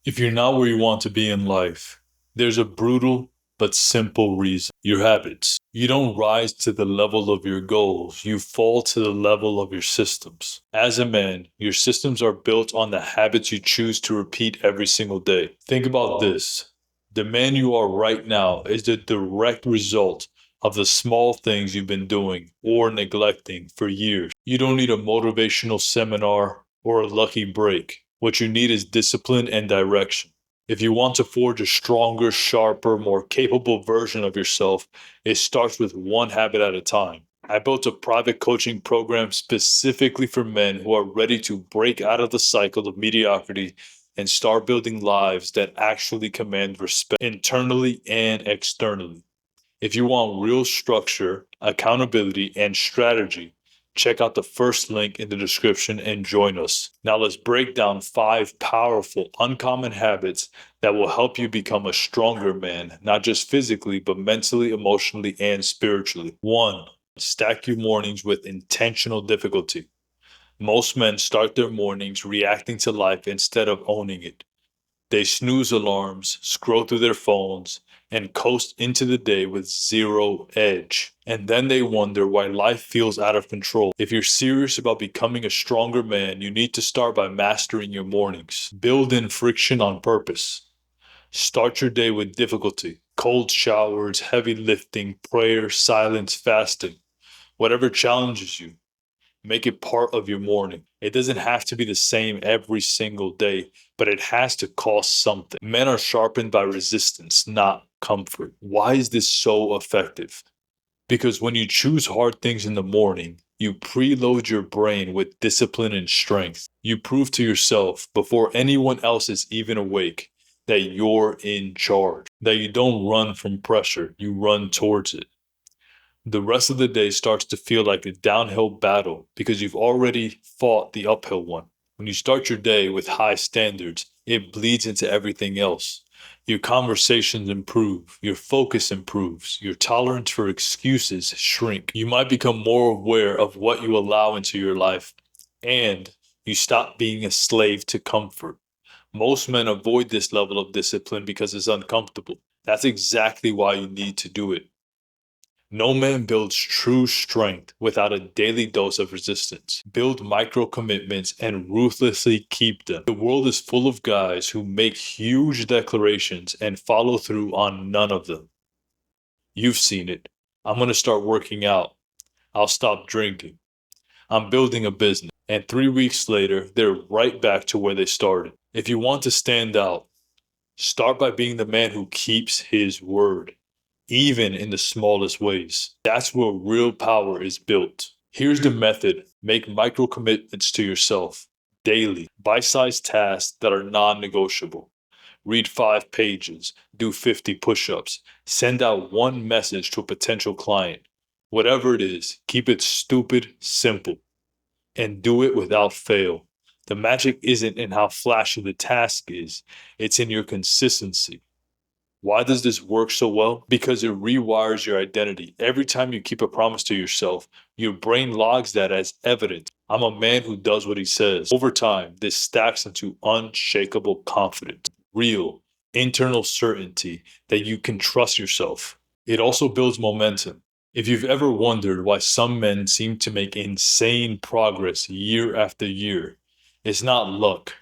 If you're not where you want to be in life, there's a brutal but simple reason. Your habits. You don't rise to the level of your goals, you fall to the level of your systems. As a man, your systems are built on the habits you choose to repeat every single day. Think about this. The man you are right now is the direct result of the small things you've been doing or neglecting for years. You don't need a motivational seminar or a lucky break. What you need is discipline and direction. If you want to forge a stronger, sharper, more capable version of yourself, it starts with one habit at a time. I built a private coaching program specifically for men who are ready to break out of the cycle of mediocrity and start building lives that actually command respect internally and externally. If you want real structure, accountability, and strategy, check out the first link in the description and join us. Now let's break down 5 powerful, uncommon habits that will help you become a stronger man, not just physically, but mentally, emotionally, and spiritually. 1. Stack your mornings with intentional difficulty. Most men start their mornings reacting to life instead of owning it. They snooze alarms, scroll through their phones, and coast into the day with zero edge. And then they wonder why life feels out of control. If you're serious about becoming a stronger man, you need to start by mastering your mornings. Build in friction on purpose. Start your day with difficulty. Cold showers, heavy lifting, prayer, silence, fasting. Whatever challenges you, make it part of your morning. It doesn't have to be the same every single day, but it has to cost something. Men are sharpened by resistance, not comfort. Why is this so effective? Because when you choose hard things in the morning, you preload your brain with discipline and strength. You prove to yourself before anyone else is even awake that you're in charge, that you don't run from pressure, you run towards it. The rest of the day starts to feel like a downhill battle because you've already fought the uphill one. When you start your day with high standards, it bleeds into everything else. Your conversations improve, your focus improves, your tolerance for excuses shrink. You might become more aware of what you allow into your life, and you stop being a slave to comfort. Most men avoid this level of discipline because it's uncomfortable. That's exactly why you need to do it. No man builds true strength without a daily dose of resistance. Build micro commitments and ruthlessly keep them. The world is full of guys who make huge declarations and follow through on none of them. You've seen it. I'm going to start working out. I'll stop drinking. I'm building a business. And 3 weeks later, they're right back to where they started. If you want to stand out, start by being the man who keeps his word, even in the smallest ways. That's where real power is built. Here's the method. Make micro commitments to yourself daily, bite-sized tasks that are non-negotiable. Read 5 pages, do 50 push-ups, send out one message to a potential client. Whatever it is, keep it stupid simple and do it without fail. The magic isn't in how flashy the task is, it's in your consistency. Why does this work so well? Because it rewires your identity. Every time you keep a promise to yourself, your brain logs that as evidence. I'm a man who does what he says. Over time, this stacks into unshakable confidence, real, internal certainty that you can trust yourself. It also builds momentum. If you've ever wondered why some men seem to make insane progress year after year, it's not luck.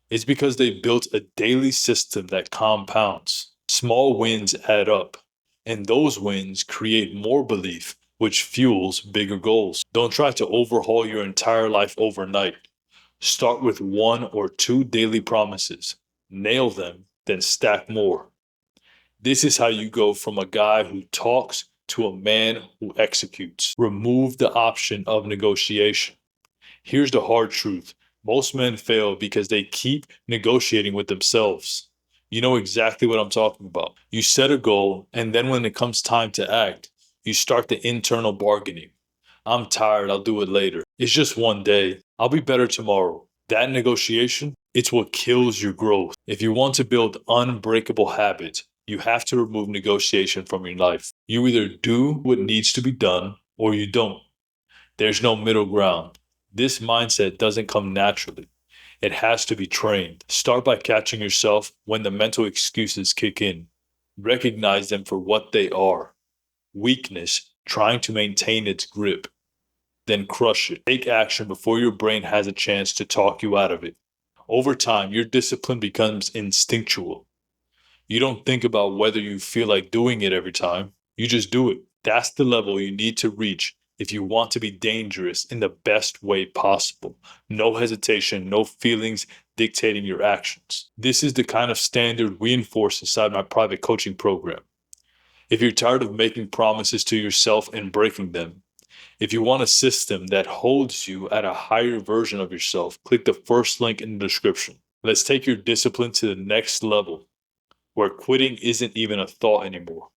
It's because they built a daily system that compounds. Small wins add up, and those wins create more belief, which fuels bigger goals. Don't try to overhaul your entire life overnight. Start with 1 or 2 daily promises. Nail them, then stack more. This is how you go from a guy who talks to a man who executes. Remove the option of negotiation. Here's the hard truth. Most men fail because they keep negotiating with themselves. You know exactly what I'm talking about. You set a goal, and then when it comes time to act, you start the internal bargaining. I'm tired, I'll do it later. It's just one day. I'll be better tomorrow. That negotiation, it's what kills your growth. If you want to build unbreakable habits, you have to remove negotiation from your life. You either do what needs to be done or you don't. There's no middle ground. This mindset doesn't come naturally. It has to be trained. Start by catching yourself when the mental excuses kick in. Recognize them for what they are. Weakness, trying to maintain its grip. Then crush it. Take action before your brain has a chance to talk you out of it. Over time, your discipline becomes instinctual. You don't think about whether you feel like doing it every time. You just do it. That's the level you need to reach if you want to be dangerous in the best way possible. No hesitation, no feelings dictating your actions. This is the kind of standard we enforce inside my private coaching program. If you're tired of making promises to yourself and breaking them, if you want a system that holds you at a higher version of yourself, click the first link in the description. Let's take your discipline to the next level, where quitting isn't even a thought anymore.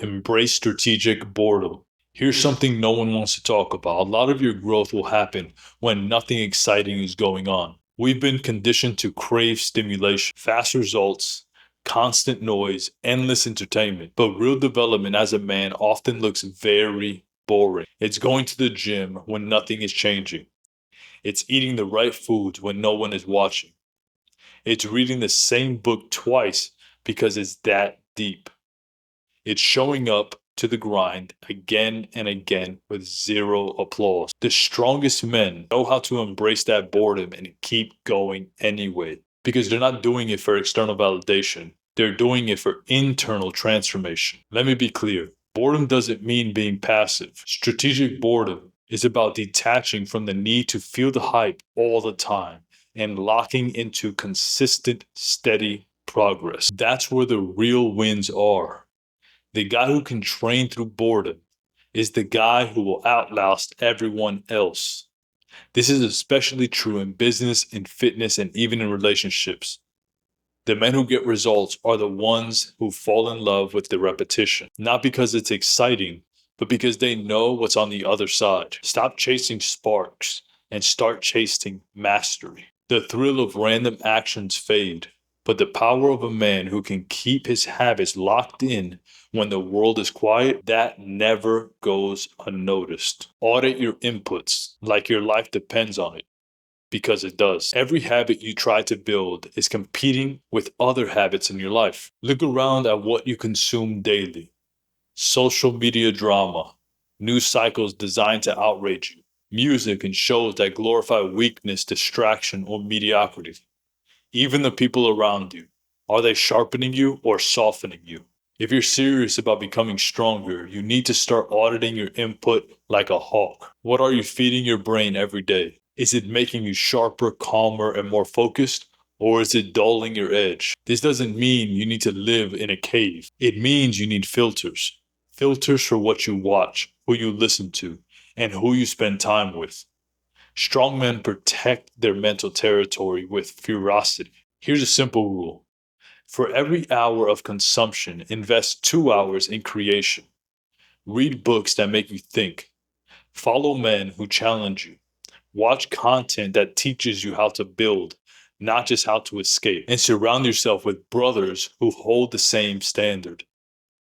Embrace strategic boredom. Here's something no one wants to talk about. A lot of your growth will happen when nothing exciting is going on. We've been conditioned to crave stimulation, fast results, constant noise, endless entertainment. But real development as a man often looks very boring. It's going to the gym when nothing is changing. It's eating the right foods when no one is watching. It's reading the same book twice because it's that deep. It's showing up to the grind again and again with zero applause. The strongest men know how to embrace that boredom and keep going anyway, because they're not doing it for external validation. They're doing it for internal transformation. Let me be clear. Boredom doesn't mean being passive. Strategic boredom is about detaching from the need to feel the hype all the time and locking into consistent, steady progress. That's where the real wins are. The guy who can train through boredom is the guy who will outlast everyone else. This is especially true in business, in fitness, and even in relationships. The men who get results are the ones who fall in love with the repetition, not because it's exciting, but because they know what's on the other side. Stop chasing sparks and start chasing mastery. The thrill of random actions fade, but the power of a man who can keep his habits locked in when the world is quiet, that never goes unnoticed. Audit your inputs like your life depends on it, because it does. Every habit you try to build is competing with other habits in your life. Look around at what you consume daily. Social media drama, news cycles designed to outrage you, music and shows that glorify weakness, distraction, or mediocrity. Even the people around you, are they sharpening you or softening you? If you're serious about becoming stronger, you need to start auditing your input like a hawk. What are you feeding your brain every day? Is it making you sharper, calmer, and more focused? Or is it dulling your edge? This doesn't mean you need to live in a cave. It means you need filters. Filters for what you watch, who you listen to, and who you spend time with. Strong men protect their mental territory with ferocity. Here's a simple rule. For every hour of consumption, invest 2 hours in creation. Read books that make you think. Follow men who challenge you. Watch content that teaches you how to build, not just how to escape. And surround yourself with brothers who hold the same standard.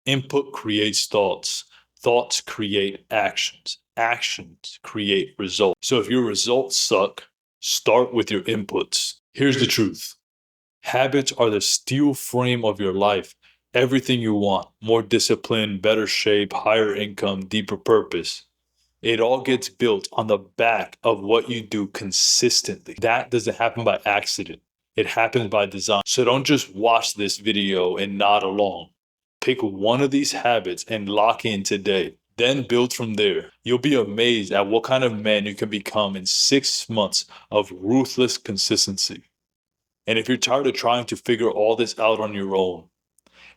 Input creates thoughts. Thoughts create actions. Actions create results. So if your results suck, start with your inputs. Here's the truth. Habits are the steel frame of your life. Everything you want, more discipline, better shape, higher income, deeper purpose. It all gets built on the back of what you do consistently. That doesn't happen by accident. It happens by design. So don't just watch this video and nod along. Pick one of these habits and lock in today. Then build from there. You'll be amazed at what kind of man you can become in 6 months of ruthless consistency. And if you're tired of trying to figure all this out on your own,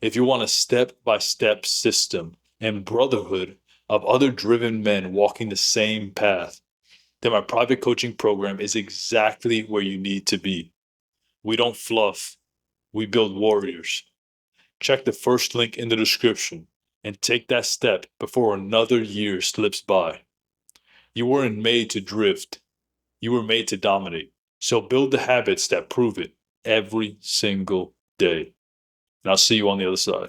if you want a step-by-step system and brotherhood of other driven men walking the same path, then my private coaching program is exactly where you need to be. We don't fluff, we build warriors. Check the first link in the description and take that step before another year slips by. You weren't made to drift, you were made to dominate. So build the habits that prove it every single day. And I'll see you on the other side.